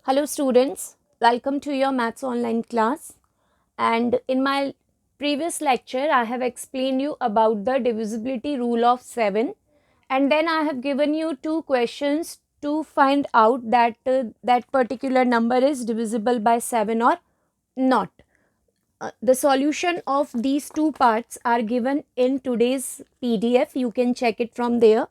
Hello students, welcome to your maths online class. And in my previous lecture I have explained you about the divisibility rule of 7, and then I have given you two questions to find out that that particular number is divisible by 7 or not. The solution of these two parts are given in today's PDF. You can check it from there.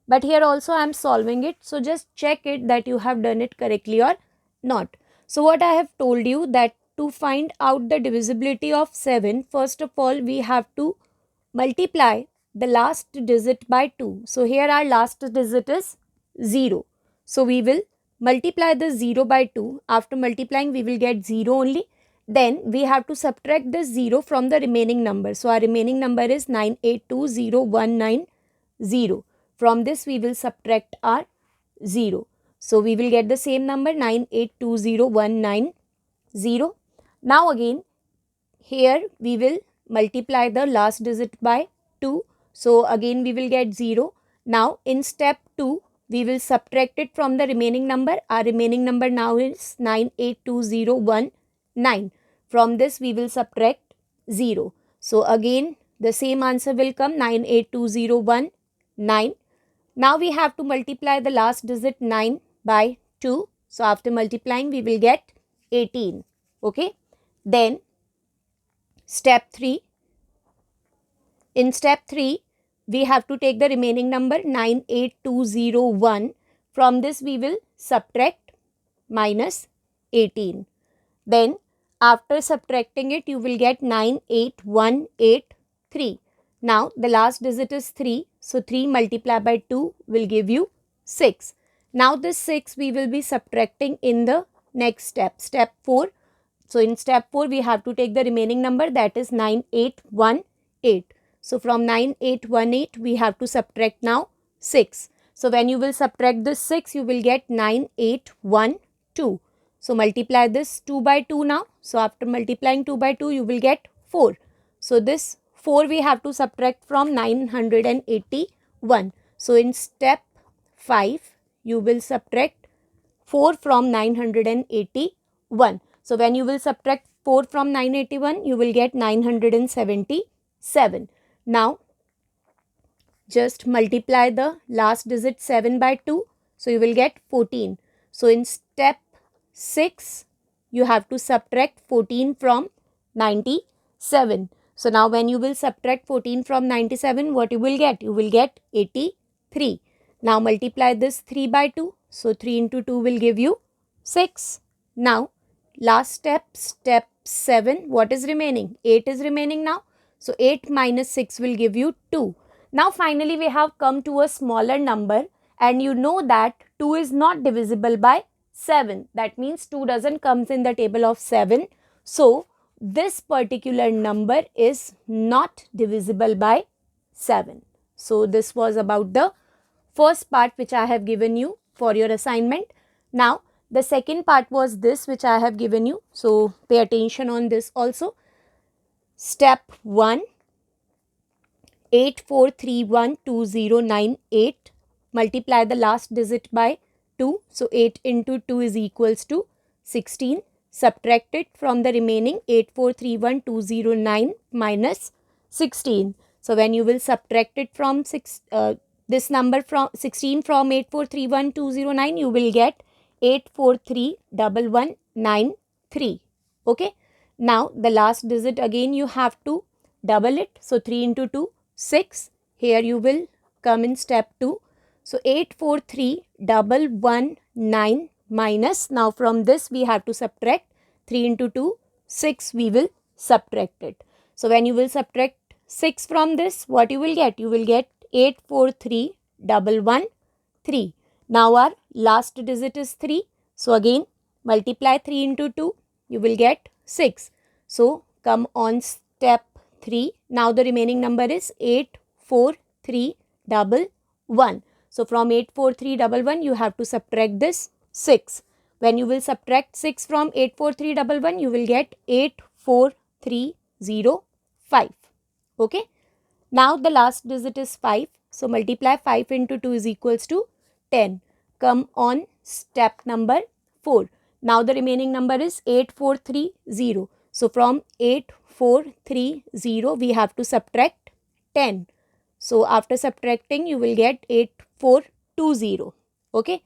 But here also I am solving it. So just check it that you have done it correctly or not. So what I have told you that to find out the divisibility of 7, first of all we have to multiply the last digit by 2. So here our last digit is 0. So we will multiply the 0 by 2. After multiplying we will get 0 only. Then we have to subtract the 0 from the remaining number. So our remaining number is 9820190. From this we will subtract our 0. So we will get the same number 9820190. Now again here we will multiply the last digit by 2. So again we will get 0. Now in step 2 we will subtract it from the remaining number. Our remaining number now is 9820190. From this we will subtract 0. So again the same answer will come 9820190. Now we have to multiply the last digit 9 by 2. So after multiplying we will get 18. Okay. Then step 3. In step 3 we have to take the remaining number 98201. From this we will subtract minus 18. Then after subtracting it you will get 98183. Now the last digit is 3. So 3 multiplied by 2 will give you 6. Now this 6 we will be subtracting in the next step, step 4. So in step 4 we have to take the remaining number, that is 9818. So from 9818 we have to subtract now 6. So when you will subtract this 6 you will get 9812. So multiply this 2 by 2 now. So after multiplying 2 by 2 you will get 4. So this 4 we have to subtract from 981. So in step 5 you will subtract 4 from 981. So when you will subtract 4 from 981 you will get 977. Now just multiply the last digit 7 by 2. So you will get 14. So in step 6 you have to subtract 14 from 97. So now when you will subtract 14 from 97, what you will get? You will get 83. Now multiply this 3 by 2. So 3 into 2 will give you 6. Now last step, step 7, what is remaining? 8 is remaining now. So 8 minus 6 will give you 2. Now finally we have come to a smaller number, and you know that 2 is not divisible by 7. That means 2 doesn't comes in the table of 7. So this particular number is not divisible by 7. So this was about the first part which I have given you for your assignment. Now the second part was this which I have given you. So pay attention on this also. Step 1, 84312098. Multiply the last digit by 2. So 8 into 2 is equals to 16. Subtract it from the remaining 8431209 minus 16. So when you will subtract it from this number from 16 from 8431209, you will get 8431193. Okay. Now the last digit again you have to double it. So 3 into 2, 6. Here you will come in step 2. So 8431119 minus, now from this we have to subtract 3 into 2, 6 we will subtract it. So when you will subtract 6 from this, what you will get? You will get 843113. Now our last digit is 3. So again multiply 3 into 2, you will get 6. So come on step 3. Now the remaining number is 84311. So from 84311 you have to subtract this 6. When you will subtract 6 from 84311 you will get 84305. Okay. Now the last digit is 5. So multiply 5 into 2 is equals to 10. Come on step number 4. Now the remaining number is 8430. So from 8430 we have to subtract 10. So after subtracting you will get 8420. Okay.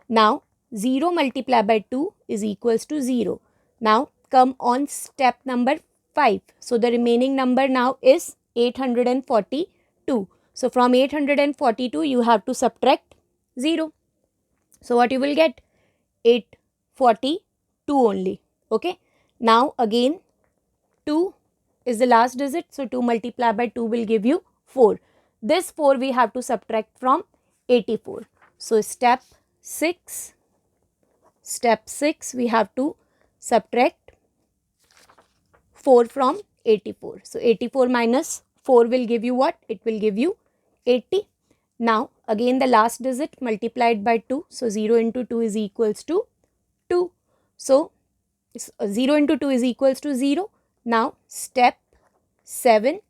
Now 0 multiplied by 2 is equals to 0. Now come on step number 5. So the remaining number now is 842. So from 842 you have to subtract 0. So what you will get? 842 only. Okay. Now again 2 is the last digit. So 2 multiplied by 2 will give you 4. This 4 we have to subtract from 84. So step 6 we have to subtract 4 from 84. So 84 minus 4 will give you what? It will give you 80. Now again the last digit multiplied by 2. So 0 into 2 is equals to 2. So 0 into 2 is equals to 0. Now step 7,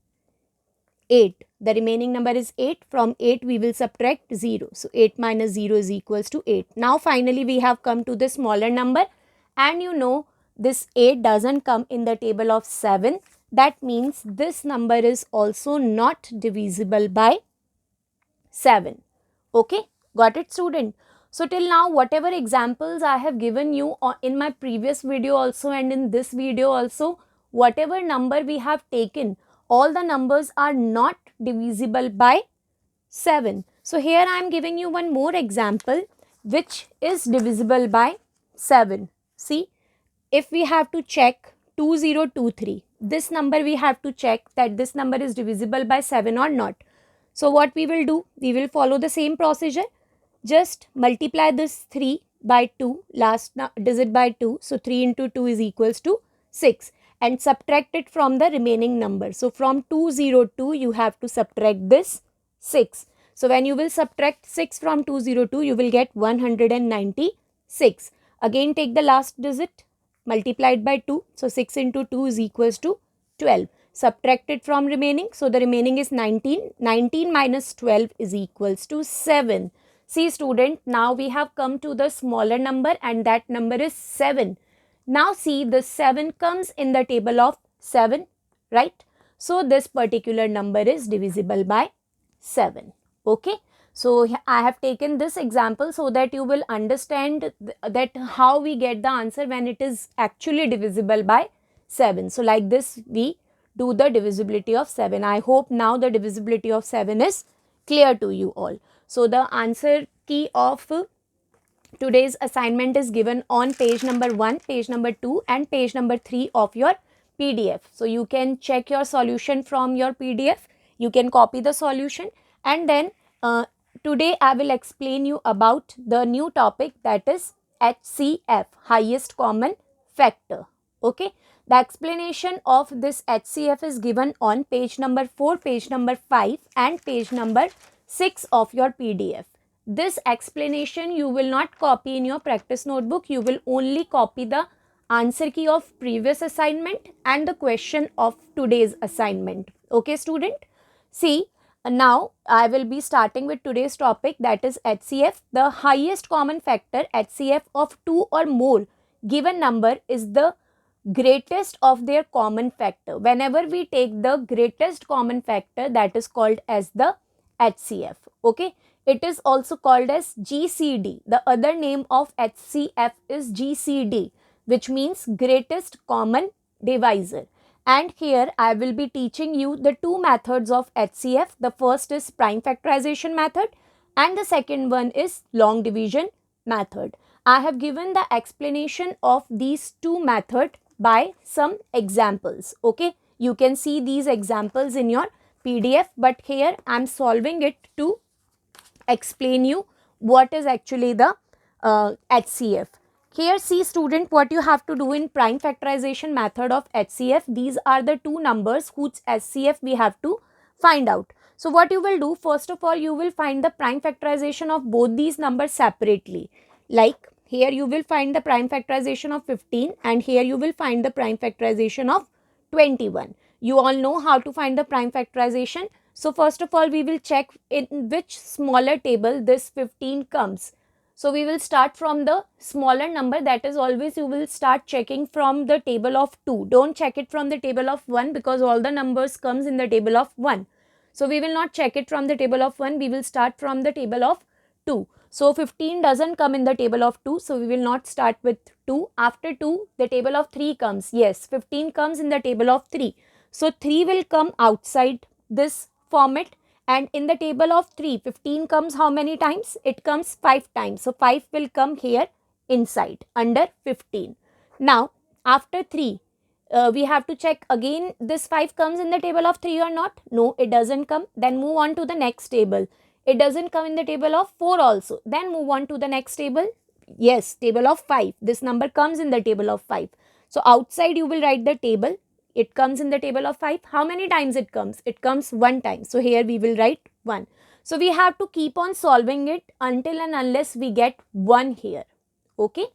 8. The remaining number is 8. From 8 we will subtract 0. So 8 minus 0 is equals to 8. Now finally we have come to the smaller number, and you know this 8 doesn't come in the table of 7. That means this number is also not divisible by 7. Okay, got it, student? So till now whatever examples I have given you in my previous video also and in this video also, whatever number we have taken, all the numbers are not divisible by 7. So here I am giving you one more example which is divisible by 7. See, if we have to check 2023, this number we have to check that this number is divisible by 7 or not. So what we will do, we will follow the same procedure. Just multiply this 3 by 2, last digit by 2. So 3 into 2 is equals to 6, and subtract it from the remaining number. So from 202 you have to subtract this 6. So when you will subtract 6 from 202 you will get 196. Again take the last digit multiplied by 2. So 6 into 2 is equals to 12. Subtract it from remaining. So the remaining is 19. 19 minus 12 is equals to 7. See student, now we have come to the smaller number, and that number is 7. Now see, the 7 comes in the table of 7, right? So this particular number is divisible by 7. Okay. So I have taken this example so that you will understand that how we get the answer when it is actually divisible by 7. So like this we do the divisibility of 7. I hope now the divisibility of 7 is clear to you all. So the answer key of today's assignment is given on page number 1, page number 2 and page number 3 of your PDF. So you can check your solution from your PDF. You can copy the solution, and then today I will explain you about the new topic, that is HCF, highest common factor. Okay. The explanation of this HCF is given on page number 4, page number 5 and page number 6 of your PDF. This explanation you will not copy in your practice notebook. You will only copy the answer key of previous assignment and the question of today's assignment. Okay student? See, now I will be starting with today's topic, that is HCF. The highest common factor, HCF, of 2 or more given number is the greatest of their common factor. Whenever we take the greatest common factor, that is called as the HCF. Okay. It is also called as GCD. The other name of HCF is GCD, which means greatest common divisor. And here I will be teaching you the two methods of HCF. The first is prime factorization method and the second one is long division method. I have given the explanation of these two methods by some examples. Okay. You can see these examples in your PDF, but here I am solving it to explain you what is actually the HCF. Here see student, what you have to do in prime factorization method of HCF. These are the two numbers whose HCF we have to find out. So what you will do, first of all you will find the prime factorization of both these numbers separately. Like here you will find the prime factorization of 15 and here you will find the prime factorization of 21. You all know how to find the prime factorization. So first of all we will check in which smaller table this 15 comes. So we will start from the smaller number, that is always you will start checking from the table of 2. Don't check it from the table of 1 because all the numbers comes in the table of 1. So we will not check it from the table of 1, we will start from the table of 2. So 15 doesn't come in the table of 2, so we will not start with 2. After 2, the table of 3 comes. Yes, 15 comes in the table of 3. So 3 will come outside this format. And in the table of 3, 15 comes how many times? It comes 5 times. So 5 will come here inside under 15. Now after 3, we have to check again this 5 comes in the table of 3 or not? No, it doesn't come. Then move on to the next table. It doesn't come in the table of 4 also. Then move on to the next table. Yes, table of 5. This number comes in the table of 5. So outside you will write the table. It comes in the table of 5. How many times it comes? It comes 1 time. So here we will write 1. So we have to keep on solving it until and unless we get 1 here. Okay.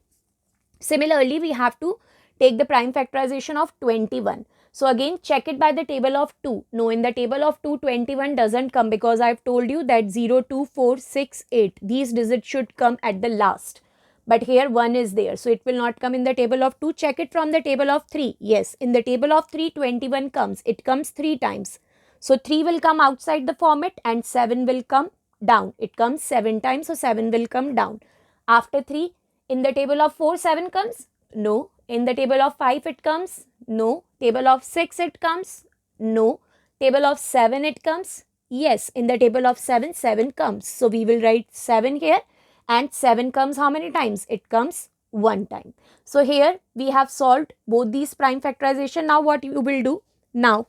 Similarly, we have to take the prime factorization of 21. So again, check it by the table of 2. No, in the table of 2, 21 doesn't come because I've told you that 0, 2, 4, 6, 8. These digits should come at the last. But here 1 is there. So it will not come in the table of 2. Check it from the table of 3. Yes, in the table of 3, 21 comes. It comes 3 times. So 3 will come outside the format and 7 will come down. It comes 7 times. So 7 will come down. After 3, in the table of 4, 7 comes? No. In the table of 5, it comes? No. Table of 6, it comes? No. Table of 7, it comes? Yes. In the table of 7, 7 comes. So we will write 7 here. And 7 comes how many times? It comes 1 time. So here we have solved both these prime factorization. Now what you will do? Now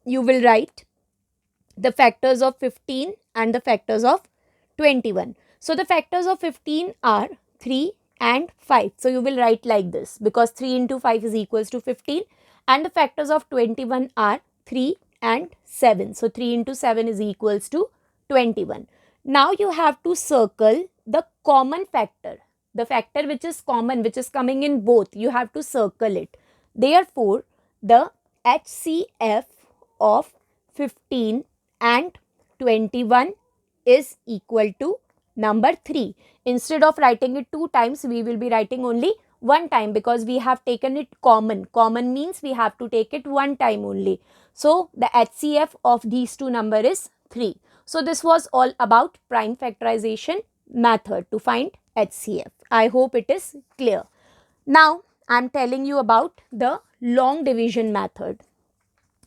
you will write the factors of 15 and the factors of 21. So the factors of 15 are 3 and 5. So you will write like this because 3 into 5 is equals to 15. And the factors of 21 are 3 and 7. So 3 into 7 is equals to 21. Now you have to circle the common factor. The factor which is common, which is coming in both, you have to circle it. Therefore, the HCF of 15 and 21 is equal to number 3. Instead of writing it 2 times, we will be writing only 1 time because we have taken it common. Common means we have to take it 1 time only. So the HCF of these two number is 3. So this was all about prime factorization method to find HCF. I hope it is clear. Now I am telling you about the long division method,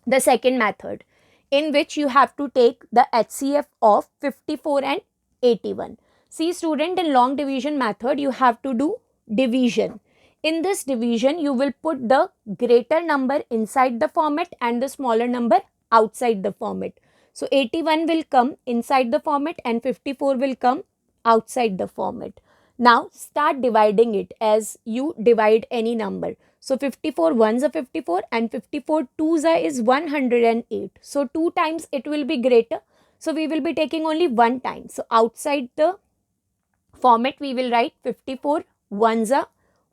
the second method, in which you have to take the HCF of 54 and 81. See student, in long division method you have to do division. In this division you will put the greater number inside the format and the smaller number outside the format. So 81 will come inside the format and 54 will come outside the format. Now start dividing it as you divide any number. So 54 ones are 54 and 54 twos are is 108. So 2 times it will be greater. So we will be taking only 1 time. So outside the format we will write 54 ones are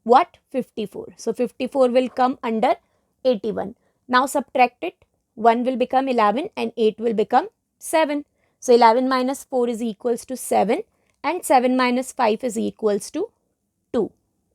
what? 54. So 54 will come under 81. Now subtract it. 1 will become 11 and 8 will become 7. So 11 minus 4 is equals to 7 and 7 minus 5 is equals to 2.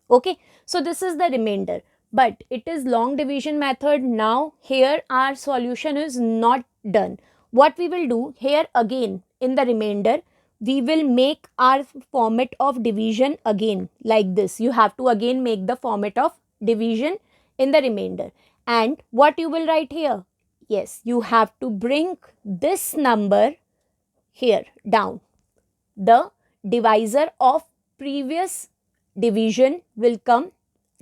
Okay. So this is the remainder. But it is long division method. Now here our solution is not done. What we will do here again in the remainder, we will make our format of division again like this. You have to again make the format of division in the remainder. And what you will write here? Yes, you have to bring this number here down. The divisor of previous division will come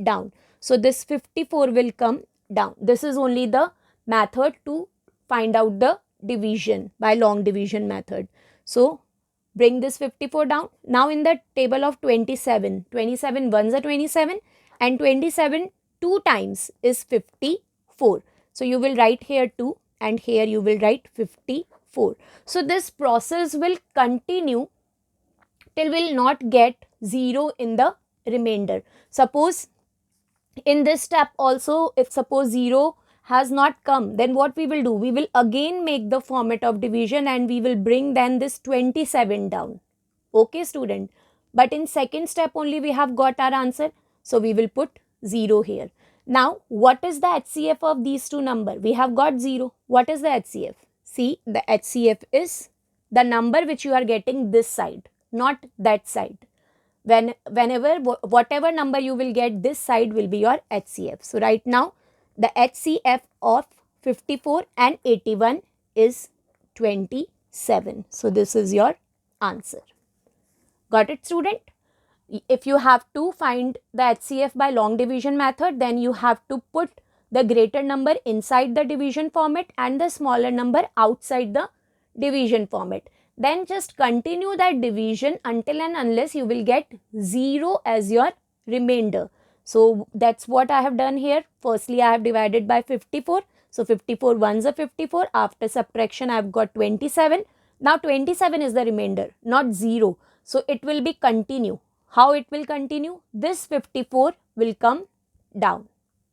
down. So this 54 will come down. This is only the method to find out the division by long division method. So bring this 54 down. Now in the table of 27, 27 ones are 27 and 27 2 times is 54. So you will write here 2 and here you will write 54. So this process will continue till we'll not get 0 in the remainder. Suppose in this step also, if suppose 0 has not come, then what we will do? We will again make the format of division and we will bring then this 27 down. Okay student. but in second step only we have got our answer. So we will put 0 here. Now, what is the HCF of these two numbers? We have got 0. What is the HCF? See, the HCF is the number which you are getting this side, not that side. Whenever, whatever number you will get, this side will be your HCF. So right now, the HCF of 54 and 81 is 27. So this is your answer. Got it, student? If you have to find the HCF by long division method, then you have to put the greater number inside the division format and the smaller number outside the division format. Then just continue that division until and unless you will get 0 as your remainder. So that's what I have done here. Firstly, I have divided by 54. So 54 ones are 54. After subtraction, I have got 27. Now 27 is the remainder, not 0. So it will be continue. How it will continue? This 54 will come down.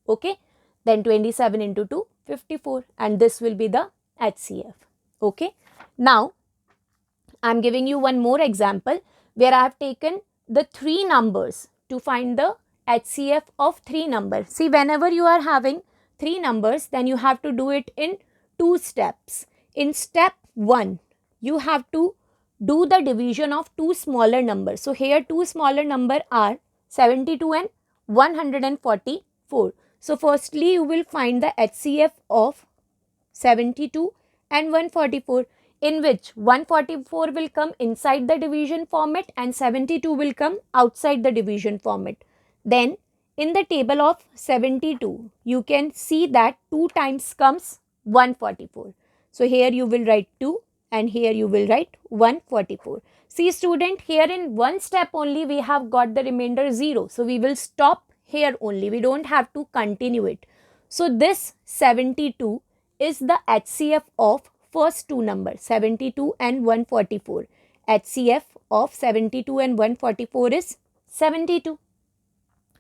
Okay. Then 27 into 2, 54. And this will be the HCF. Okay. Now, I am giving you one more example where I have taken the 3 numbers to find the HCF of 3 numbers. See, whenever you are having 3 numbers, then you have to do it in 2 steps. In step 1, you have to do the division of 2 smaller numbers. So here 2 smaller numbers are 72 and 144. So firstly, you will find the HCF of 72 and 144, in which 144 will come inside the division format and 72 will come outside the division format. Then in the table of 72, you can see that 2 times comes 144. So here you will write 2 and here you will write 144. See, student, here in one step only we have got the remainder 0. So we will stop here only. We don't have to continue it. So this 72 is the HCF of first 2 numbers, 72 and 144. HCF of 72 and 144 is 72.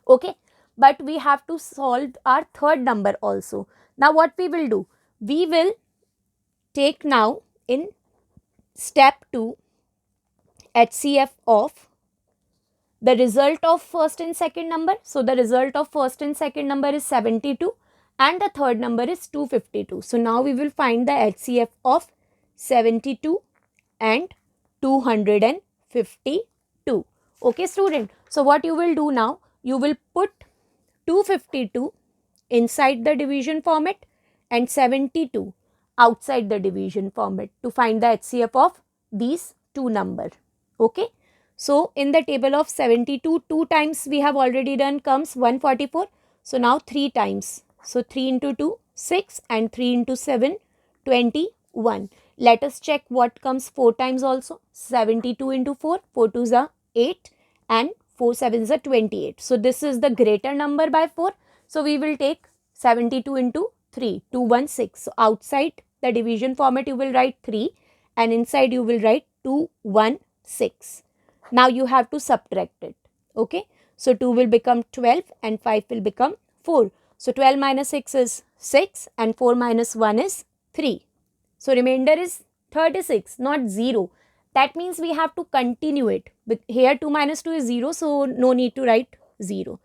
Okay. But we have to solve our third number also. Now what we will do? We will take now in step 2 HCF of the result of first and second number. So the result of first and second number is 72 and the third number is 252. So now we will find the HCF of 72 and 252. Okay, student. So what you will do now? You will put 252 inside the division format and 72 outside the division format to find the HCF of these 2 numbers. Okay. So in the table of 72, 2 times we have already done comes 144. So now 3 times. So 3 into 2, 6 and 3 into 7, 21. Let us check what comes 4 times also. 72 into 4, 4 2s are 8 and 4 7s are 28. So this is the greater number by 4. So we will take 72 into 3, 216. So outside the division format you will write 3 and inside you will write 216. Now you have to subtract it. Okay. So 2 will become 12 and 5 will become 4. So 12 minus 6 is 6 and 4 minus 1 is 3. So remainder is 36, not 0. That means we have to continue it. But here 2 minus 2 is 0, so no need to write 0.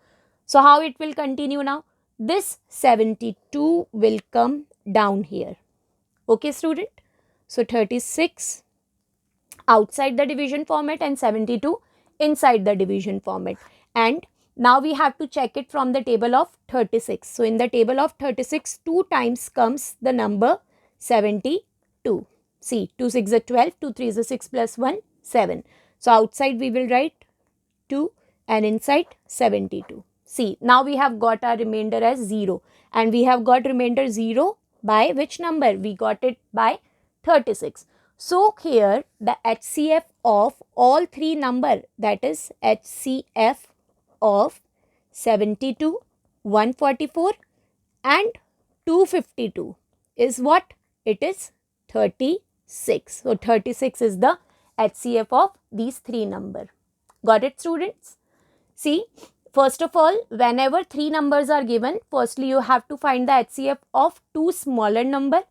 So how it will continue now? This 72 will come down here. Okay, student. So 36 outside the division format and 72 inside the division format. And now we have to check it from the table of 36. So in the table of 36, 2 times comes the number 72. See, 2 6 is 12, 2 3 is 6 plus 1, 7. So outside we will write 2 and inside 72. See, now we have got our remainder as 0. And we have got remainder 0 by which number? We got it by 36. So here the HCF of all 3 number, that is HCF of 72, 144 and 252 is what? It is 36. So 36 is the HCF of these 3 number. Got it, students? See, first of all, whenever 3 numbers are given, firstly you have to find the HCF of 2 smaller number.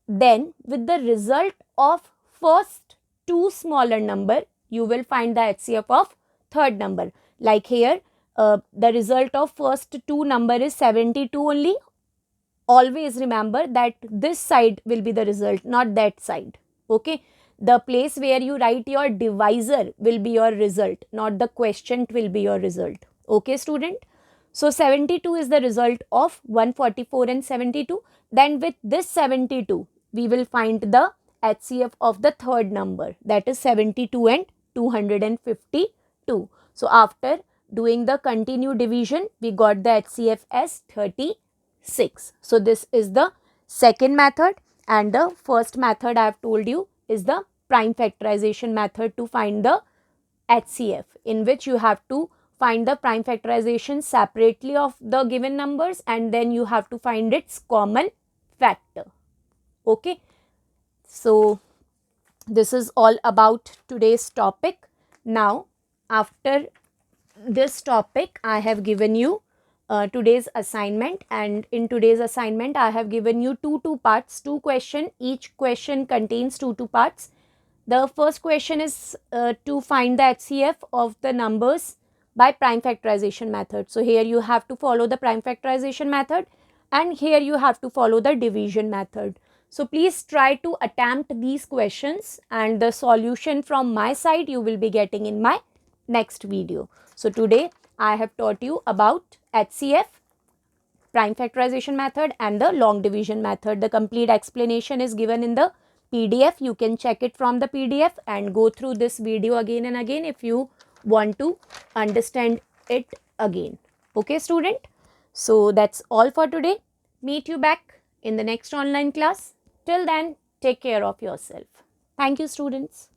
Then with the result of first 2 smaller number, you will find the HCF of third number. Like here, the result of first two number is 72 only. Always remember that this side will be the result, not that side. Okay. The place where you write your divisor will be your result, not the quotient will be your result. Okay, student. So 72 is the result of 144 and 72. Then with this 72, we will find the HCF of the third number, that is 72 and 252. So after doing the continued division, we got the HCF as 36. So this is the second method, and the first method I have told you is the prime factorization method to find the HCF, in which you have to find the prime factorization separately of the given numbers, and then you have to find its common factor. Okay. So this is all about today's topic. Now, after this topic, I have given you today's assignment, and in today's assignment I have given you two parts, two questions. Each question contains two parts. The first question is to find the HCF of the numbers by prime factorization method. So here you have to follow the prime factorization method, and here you have to follow the division method. So please try to attempt these questions, and the solution from my side you will be getting in my next video. So today I have taught you about HCF, prime factorization method, and the long division method. The complete explanation is given in the PDF. You can check it from the PDF and go through this video again and again if you want to understand it again. Okay, student? So that's all for today. Meet you back in the next online class. Till then, take care of yourself. Thank you, students.